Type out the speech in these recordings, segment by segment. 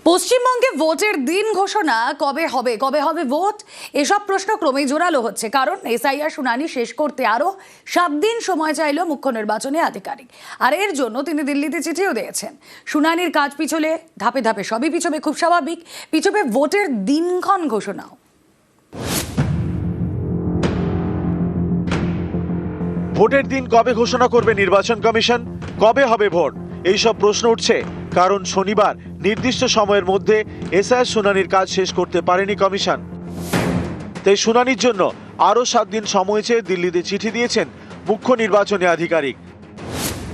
পশ্চিমবঙ্গে ভোটের দিন ঘোষণা কবে হবে ভোট এসব প্রশ্ন ক্রমেই জোরালো হচ্ছে। কারণ এসআইআর শুনানি শেষ করতে আরো 7 দিন সময় চাইল মুখ্য নির্বাচনী আধিকারিক, আর এর জন্য তিনি দিল্লিতে চিঠিও দিয়েছেন। শুনানির কাজ পিছলে ধাপে ধাপে সবই পিছবে, খুব স্বাভাবিক। পিছবে ভোটের দিনক্ষণ ঘোষণাও। ভোটের দিন কবে ঘোষণা করবে নির্বাচন কমিশন, কবে হবে ভোট, এইসব প্রশ্ন উঠছে। কারণ শনিবার নির্দিষ্ট সময়ের মধ্যে এসআইআর শুনানির কাজ শেষ করতে পারেনি কমিশন। তাই শুনানির জন্য আরও 7 দিন সময় চেয়ে দিল্লিতে চিঠি দিয়েছেন মুখ্য নির্বাচনী আধিকারিক।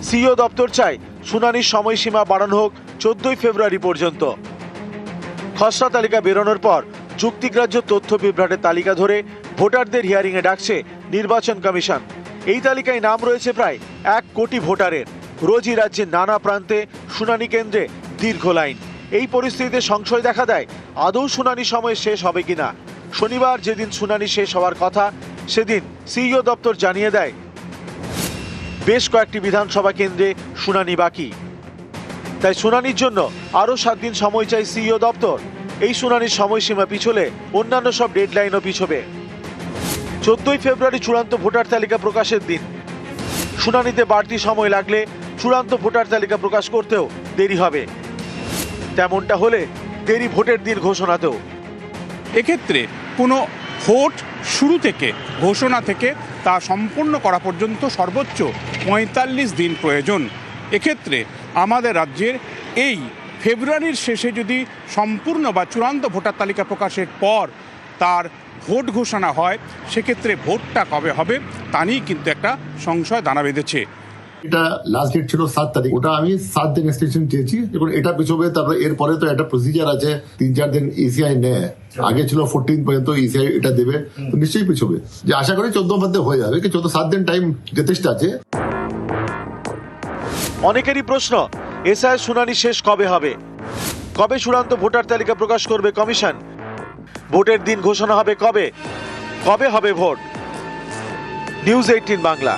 সিইও দপ্তর চায় শুনানির সময়সীমা বাড়ানো হোক 14 ফেব্রুয়ারি পর্যন্ত। খসড়া তালিকা বেরোনোর পর যুক্তিগ্রাহ্য তথ্য বিভ্রাটের তালিকা ধরে ভোটারদের হিয়ারিংয়ে ডাকছে নির্বাচন কমিশন। এই তালিকায় নাম রয়েছে প্রায় 1 কোটি ভোটারের। রোজই রাজ্যের নানা প্রান্তে শুনানি কেন্দ্রে দীর্ঘ লাইন। এই পরিস্থিতিতে সংশয় দেখা দেয় আদৌ শুনানি সময় শেষ হবে কিনা। শনিবার যেদিন শুনানি শেষ হওয়ার কথা সেদিন সিইও দপ্তর জানিয়ে দেয় বেশ কয়েকটি বিধানসভা কেন্দ্রে শুনানি বাকি। তাই শুনানির জন্য আরও 7 দিন সময় চাই সিইও দপ্তর। এই শুনানির সময়সীমা পিছলে অন্যান্য সব ডেডলাইনও পিছবে। 14 ফেব্রুয়ারি চূড়ান্ত ভোটার তালিকা প্রকাশের দিন। শুনানিতে বাড়তি সময় লাগলে চূড়ান্ত ভোটার তালিকা প্রকাশ করতেও দেরি হবে। তেমনটা হলে দেরি ভোটের দিন ঘোষণাতেও। এক্ষেত্রে কোনো ভোট শুরু থেকে ঘোষণা থেকে তা সম্পূর্ণ করা পর্যন্ত সর্বোচ্চ 45 দিন প্রয়োজন। এক্ষেত্রে আমাদের রাজ্যের এই ফেব্রুয়ারির শেষে যদি সম্পূর্ণ বা চূড়ান্ত ভোটার তালিকা প্রকাশের পর তার ভোট ঘোষণা হয়, সেক্ষেত্রে ভোটটা কবে হবে তা নিয়েই কিন্তু একটা সংশয় দানা বেঁধেছে। এটা লাস্ট ডেট ছিল 7 তারিখ, ওটা আমি 7 দিন এক্সটেনশন চেয়েছি। এখন এটা পিছবে, তারপরে এরপরে তো একটা প্রসিজার আছে, 3-4 দিন ইসিআই নেয়। আগে ছিল 14 পর্যন্ত ইসিআই এটা দেবে, তো নিশ্চয়ই পিছবে। যে আশা করি 14 মধ্যে হয়ে যাবে, কি 7 দিন টাইম যথেষ্ট আছে। অনেকেরই প্রশ্ন, এসআইআর শুনানি শেষ কবে হবে, কবে চূড়ান্ত ভোটার তালিকা প্রকাশ করবে কমিশন, ভোটের দিন ঘোষণা হবে কবে, কবে হবে ভোট। নিউজ 18 বাংলা।